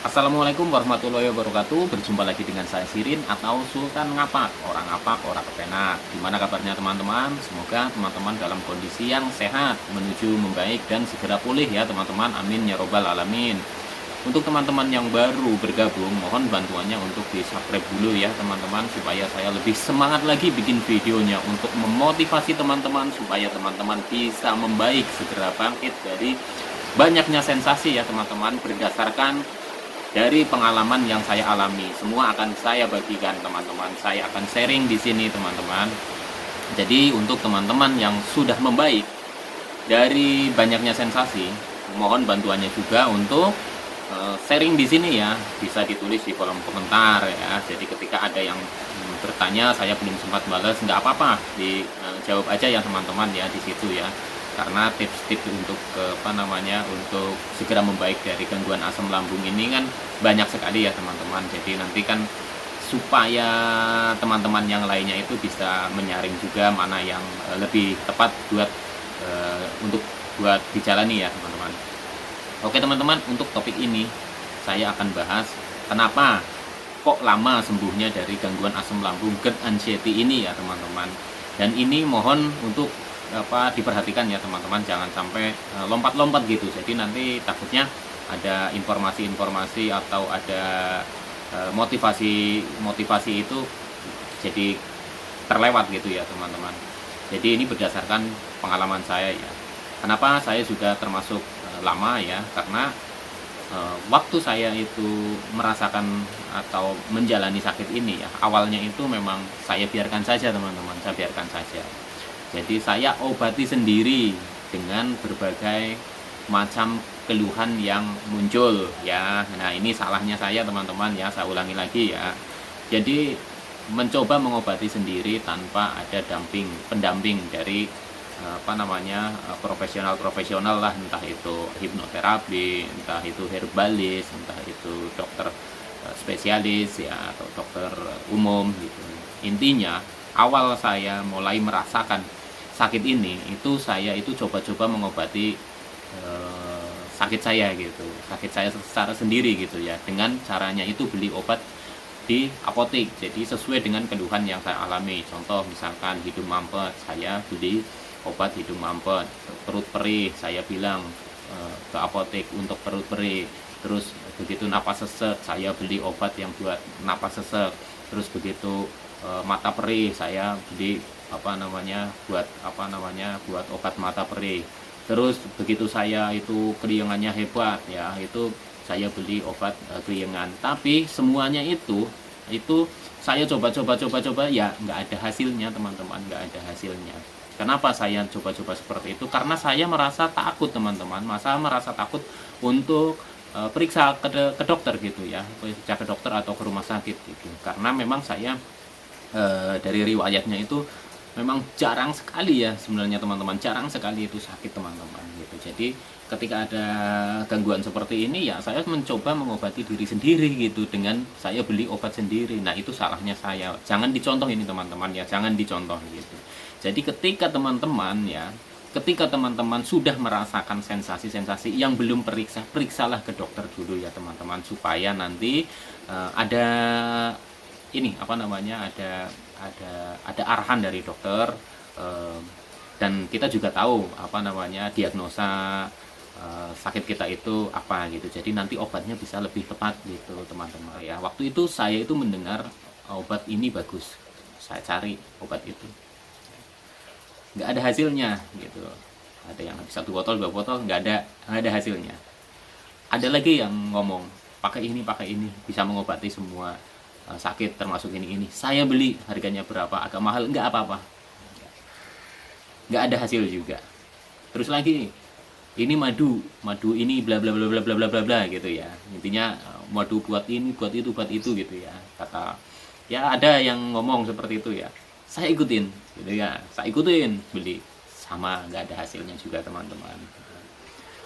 Assalamualaikum warahmatullahi wabarakatuh. Berjumpa lagi dengan saya Sirin atau Sultan Ngapak. Orang ngapak, orang kepenak. Gimana kabarnya teman-teman? Semoga teman-teman dalam kondisi yang sehat, menuju membaik dan segera pulih ya teman-teman. Amin ya robbal alamin. Untuk teman-teman yang baru bergabung, mohon bantuannya untuk di-subscribe dulu ya teman-teman, supaya saya lebih semangat lagi bikin videonya untuk memotivasi teman-teman supaya teman-teman bisa membaik, segera bangkit dari banyaknya sensasi ya teman-teman. Berdasarkan dari pengalaman yang saya alami, semua akan saya bagikan teman-teman. Saya akan sharing di sini teman-teman. Jadi untuk teman-teman yang sudah membaik dari banyaknya sensasi, mohon bantuannya juga untuk sharing di sini ya. Bisa ditulis di kolom komentar ya. Jadi ketika ada yang bertanya, saya belum sempat balas, nggak apa-apa, dijawab aja ya teman-teman ya di situ ya. Karena tips-tips untuk untuk segera membaik dari gangguan asam lambung ini kan banyak sekali ya teman-teman. Jadi nanti kan supaya teman-teman yang lainnya itu bisa menyaring juga mana yang lebih tepat untuk buat dijalani ya teman-teman. Oke teman-teman, untuk topik ini saya akan bahas kenapa kok lama sembuhnya dari gangguan asam lambung GERD anxiety ini ya teman-teman. Dan ini mohon untuk diperhatikan ya teman-teman, jangan sampai lompat-lompat gitu. Jadi nanti takutnya ada informasi-informasi atau ada motivasi itu jadi terlewat gitu ya teman-teman. Jadi ini berdasarkan pengalaman saya ya. Kenapa saya juga termasuk lama ya, karena waktu saya itu merasakan atau menjalani sakit ini ya, awalnya itu memang saya biarkan saja teman-teman, saya biarkan saja. Jadi saya obati sendiri dengan berbagai macam keluhan yang muncul ya. Nah ini salahnya saya teman-teman ya, saya ulangi lagi ya. Jadi mencoba mengobati sendiri tanpa ada pendamping dari profesional lah, entah itu hipnoterapi, entah itu herbalis, entah itu dokter spesialis ya, atau dokter umum gitu. Intinya awal saya mulai merasakan sakit ini itu saya itu coba-coba mengobati sakit saya gitu, sakit saya secara sendiri gitu ya, dengan caranya itu beli obat di apotek. Jadi sesuai dengan keluhan yang saya alami. Contoh misalkan hidung mampet, saya beli obat hidung mampet. Perut perih, saya bilang ke apotek untuk perut perih. Terus begitu napas sesek, saya beli obat yang buat napas sesek. Terus begitu mata perih, saya beli buat obat mata perih. Terus begitu saya itu keringannya hebat ya, itu saya beli obat keringan. Tapi semuanya itu saya coba ya nggak ada hasilnya teman-teman, nggak ada hasilnya. Kenapa saya coba-coba seperti itu? Karena saya merasa takut teman-teman, merasa takut untuk periksa ke dokter gitu ya, periksa ke dokter atau ke rumah sakit gitu. Karena memang saya dari riwayatnya itu memang jarang sekali ya sebenarnya teman-teman, jarang sekali itu sakit teman-teman gitu. Jadi ketika ada gangguan seperti ini ya saya mencoba mengobati diri sendiri gitu dengan saya beli obat sendiri. Nah itu salahnya saya, jangan dicontoh ini teman-teman ya, jangan dicontoh gitu. Jadi ketika teman-teman sudah merasakan sensasi-sensasi yang belum periksalah ke dokter dulu ya teman-teman, supaya nanti ada ada arahan dari dokter, dan kita juga tahu diagnosa sakit kita itu apa gitu. Jadi nanti obatnya bisa lebih tepat gitu teman-teman ya. Waktu itu saya itu mendengar obat ini bagus, saya cari obat itu, nggak ada hasilnya gitu. Ada yang habis 1 botol 2 botol, nggak ada hasilnya. Ada lagi yang ngomong pakai ini bisa mengobati semua sakit termasuk ini. Saya beli, harganya berapa, agak mahal, nggak apa-apa, nggak ada hasil juga. Terus lagi ini madu ini bla bla bla bla bla bla bla bla gitu ya. Intinya madu buat ini buat itu gitu ya, kata ya, ada yang ngomong seperti itu ya, saya ikutin gitu ya, saya ikutin beli, sama nggak ada hasilnya juga teman-teman.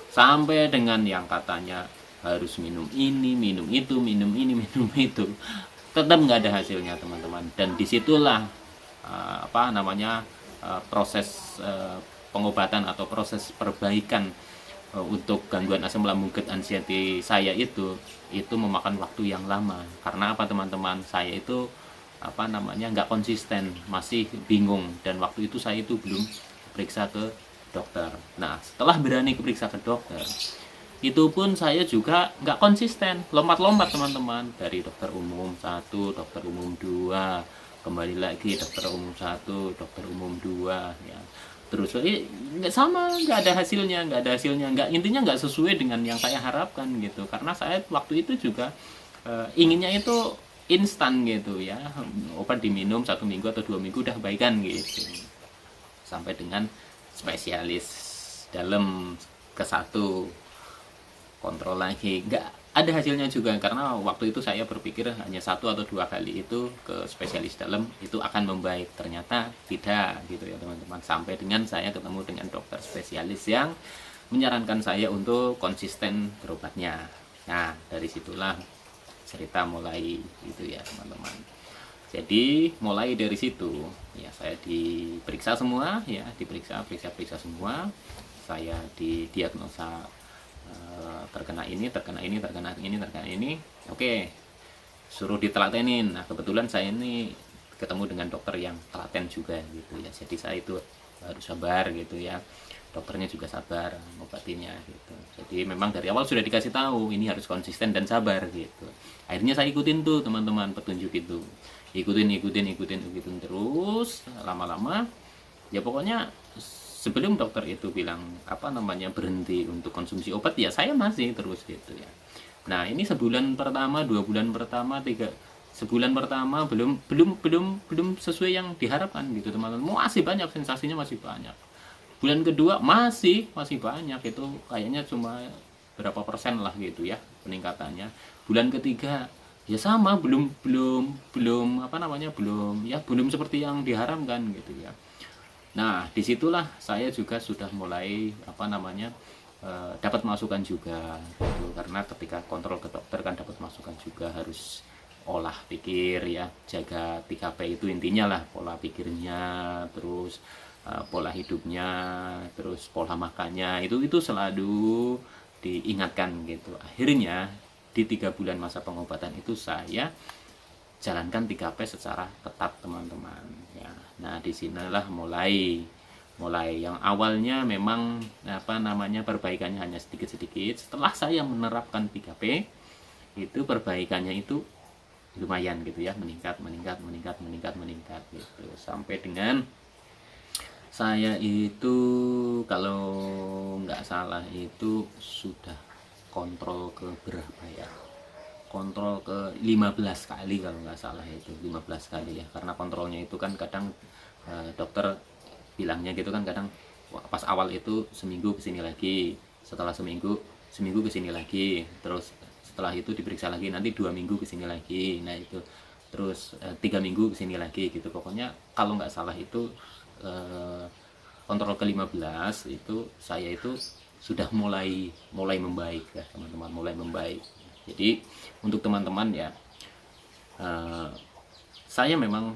Sampai dengan yang katanya harus minum ini minum itu, minum ini minum itu, tetap nggak ada hasilnya teman-teman. Dan disitulah proses pengobatan atau proses perbaikan untuk gangguan asam lambung GERD anxiety saya itu memakan waktu yang lama. Karena apa teman-teman, saya itu nggak konsisten, masih bingung, dan waktu itu saya itu belum periksa ke dokter. Nah, setelah berani periksa ke dokter, itu pun saya juga nggak konsisten, lompat-lompat teman-teman, dari dokter umum 1, dokter umum 2, kembali lagi dokter umum 1, dokter umum 2, ya terus nggak sama, nggak intinya nggak sesuai dengan yang saya harapkan gitu. Karena saya waktu itu juga inginnya itu instan gitu ya, obat diminum 1 minggu atau 2 minggu udah baikan gitu. Sampai dengan spesialis dalam ke satu, kontrol lagi, nggak ada hasilnya juga. Karena waktu itu saya berpikir hanya 1 atau 2 kali itu ke spesialis dalam itu akan membaik, ternyata tidak gitu ya teman-teman. Sampai dengan saya ketemu dengan dokter spesialis yang menyarankan saya untuk konsisten berobatnya. Nah, dari situlah cerita mulai itu ya teman-teman. Jadi mulai dari situ ya saya diperiksa semua ya, periksa semua. Saya didiagnosa terkena ini. Oke, suruh ditelatenin. Nah, kebetulan saya ini ketemu dengan dokter yang telaten juga gitu ya. Jadi saya itu harus sabar gitu ya. Dokternya juga sabar ngobatinya gitu. Jadi memang dari awal sudah dikasih tahu ini harus konsisten dan sabar gitu. Akhirnya saya ikutin tuh teman-teman petunjuk itu. Ikutin terus, lama-lama ya pokoknya sebelum dokter itu bilang berhenti untuk konsumsi obat, ya saya masih terus gitu ya. Nah, ini sebulan pertama, 2 bulan pertama, sebulan pertama belum sesuai yang diharapkan gitu teman-teman. Masih banyak, sensasinya masih banyak. Bulan kedua masih banyak, itu kayaknya cuma berapa persen lah gitu ya peningkatannya. Bulan ketiga ya sama, belum seperti yang diharapkan gitu ya. Nah, disitulah saya juga sudah mulai dapat masukan juga gitu. Karena ketika kontrol ke dokter kan dapat masukan juga, harus olah pikir ya, jaga 3P itu intinya lah, pola pikirnya, terus pola hidupnya, terus pola makannya, itu selalu diingatkan gitu. Akhirnya di 3 bulan masa pengobatan itu saya jalankan 3P secara ketat teman-teman ya. Nah, disinilah mulai yang awalnya memang perbaikannya hanya sedikit-sedikit. Setelah saya menerapkan 3P itu perbaikannya itu lumayan gitu ya, meningkat gitu. Sampai dengan saya itu kalau nggak salah itu sudah kontrol ke berapa ya, kontrol ke 15 kali kalau nggak salah, itu 15 kali ya. Karena kontrolnya itu kan kadang dokter bilangnya gitu kan, kadang pas awal itu seminggu kesini lagi, setelah seminggu kesini lagi, terus setelah itu diperiksa lagi, nanti 2 minggu kesini lagi, nah itu terus 3 minggu kesini lagi gitu. Pokoknya kalau nggak salah itu kontrol ke 15 itu saya itu sudah mulai membaik ya teman-teman, mulai membaik. Jadi untuk teman-teman ya, saya memang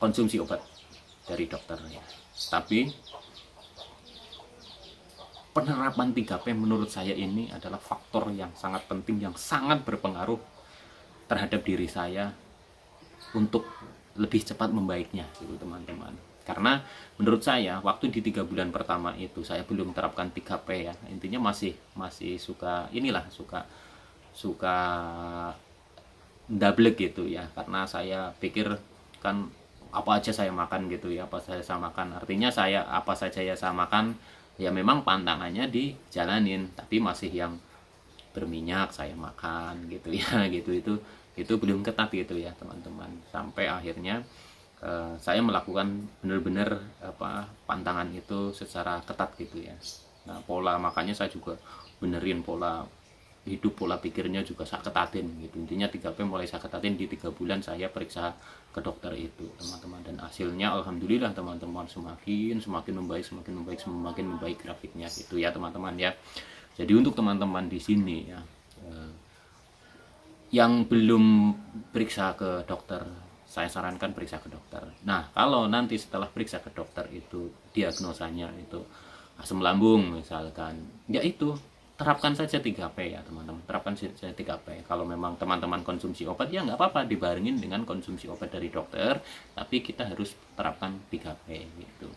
konsumsi obat dari dokter ya, tapi penerapan 3P menurut saya ini adalah faktor yang sangat penting, yang sangat berpengaruh terhadap diri saya untuk lebih cepat membaiknya gitu teman-teman. Karena menurut saya waktu di 3 bulan pertama itu saya belum terapkan 3P ya, intinya masih suka double gitu ya. Karena saya pikir kan apa aja saya makan gitu ya, artinya saya apa saja ya saya makan ya, memang pantangannya dijalanin, tapi masih yang berminyak saya makan gitu ya. Itu belum ketat gitu ya teman-teman. Sampai akhirnya saya melakukan benar-benar pantangan itu secara ketat gitu ya. Nah, pola makannya saya juga benerin, pola hidup, pola pikirnya juga saya ketatin gitu. Intinya 3P mulai saya ketatin di 3 bulan saya periksa ke dokter itu teman-teman. Dan hasilnya alhamdulillah teman-teman, semakin membaik grafiknya gitu ya teman-teman ya. Jadi untuk teman-teman di sini ya, yang belum periksa ke dokter, saya sarankan periksa ke dokter. Nah, kalau nanti setelah periksa ke dokter itu diagnosanya itu asam lambung misalkan, ya itu terapkan saja 3P ya teman-teman, terapkan saja 3P. Kalau memang teman-teman konsumsi obat ya nggak apa-apa dibarengin dengan konsumsi obat dari dokter, tapi kita harus terapkan 3P gitu.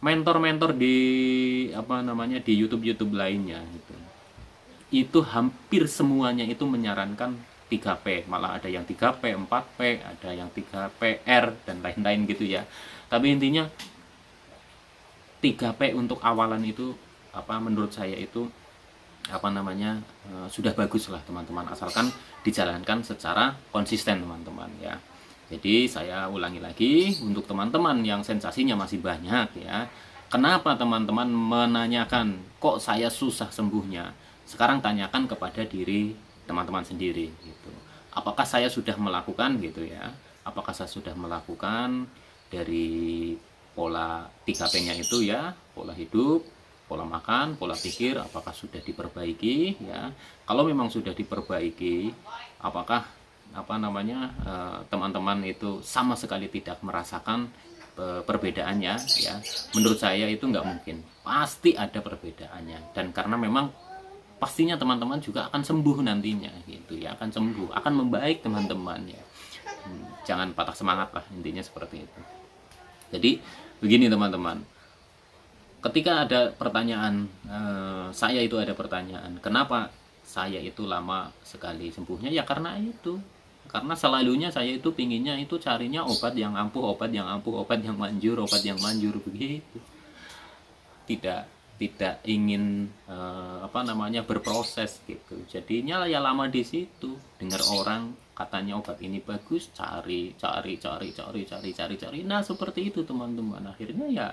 Mentor-mentor di di YouTube lainnya gitu, itu hampir semuanya itu menyarankan 3P, malah ada yang 3P, 4P, ada yang 3PR dan lain-lain gitu ya. Tapi intinya 3P untuk awalan itu menurut saya itu sudah bagus lah teman-teman, asalkan dijalankan secara konsisten teman-teman ya. Jadi saya ulangi lagi untuk teman-teman yang sensasinya masih banyak ya. Kenapa teman-teman menanyakan kok saya susah sembuhnya? Sekarang tanyakan kepada diri teman-teman sendiri gitu. Apakah saya sudah melakukan gitu ya? Apakah saya sudah melakukan dari pola 3P-nya itu ya, pola hidup, pola makan, pola pikir, apakah sudah diperbaiki ya? Kalau memang sudah diperbaiki, apakah teman-teman itu sama sekali tidak merasakan perbedaannya ya? Menurut saya itu nggak mungkin, pasti ada perbedaannya, dan karena memang pastinya teman-teman juga akan sembuh nantinya gitu ya, akan sembuh, akan membaik teman-teman ya. Jangan patah semangat lah, intinya seperti itu. Jadi begini teman-teman, ketika ada pertanyaan, saya itu ada pertanyaan, kenapa saya itu lama sekali sembuhnya? Ya karena itu, karena selalunya saya itu pinginnya itu carinya obat yang ampuh, obat yang ampuh, obat yang manjur, obat yang manjur begitu. Tidak ingin berproses gitu. Jadinya ya lama di situ. Dengar orang katanya obat ini bagus, cari. Nah seperti itu teman-teman. Akhirnya ya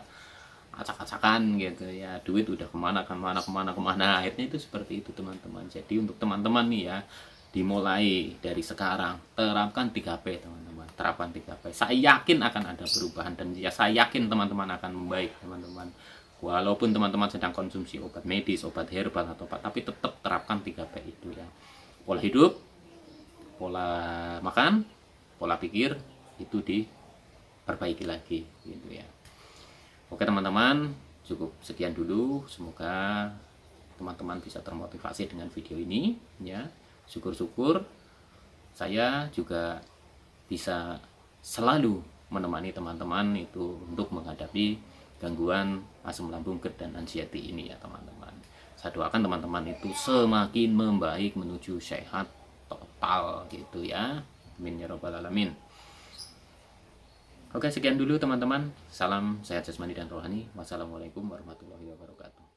acak-acakan gitu ya, duit udah kemana, akhirnya itu seperti itu teman-teman. Jadi untuk teman-teman nih ya, dimulai dari sekarang terapkan 3P teman-teman, terapkan 3P. Saya yakin akan ada perubahan, dan ya saya yakin teman-teman akan membaik teman-teman. Walaupun teman-teman sedang konsumsi obat medis, obat herbal atau apa, tapi tetap terapkan 3P itu ya. Pola hidup, pola makan, pola pikir itu diperbaiki lagi gitu ya. Oke teman-teman, cukup sekian dulu. Semoga teman-teman bisa termotivasi dengan video ini ya. Syukur-syukur saya juga bisa selalu menemani teman-teman itu untuk menghadapi gangguan asam lambung, GERD dan anxiety ini ya teman-teman. Saya doakan teman-teman itu semakin membaik menuju sehat total gitu ya. Amin ya robbal alamin. Oke, sekian dulu teman-teman. Salam sehat jasmani dan rohani. Wassalamualaikum warahmatullahi wabarakatuh.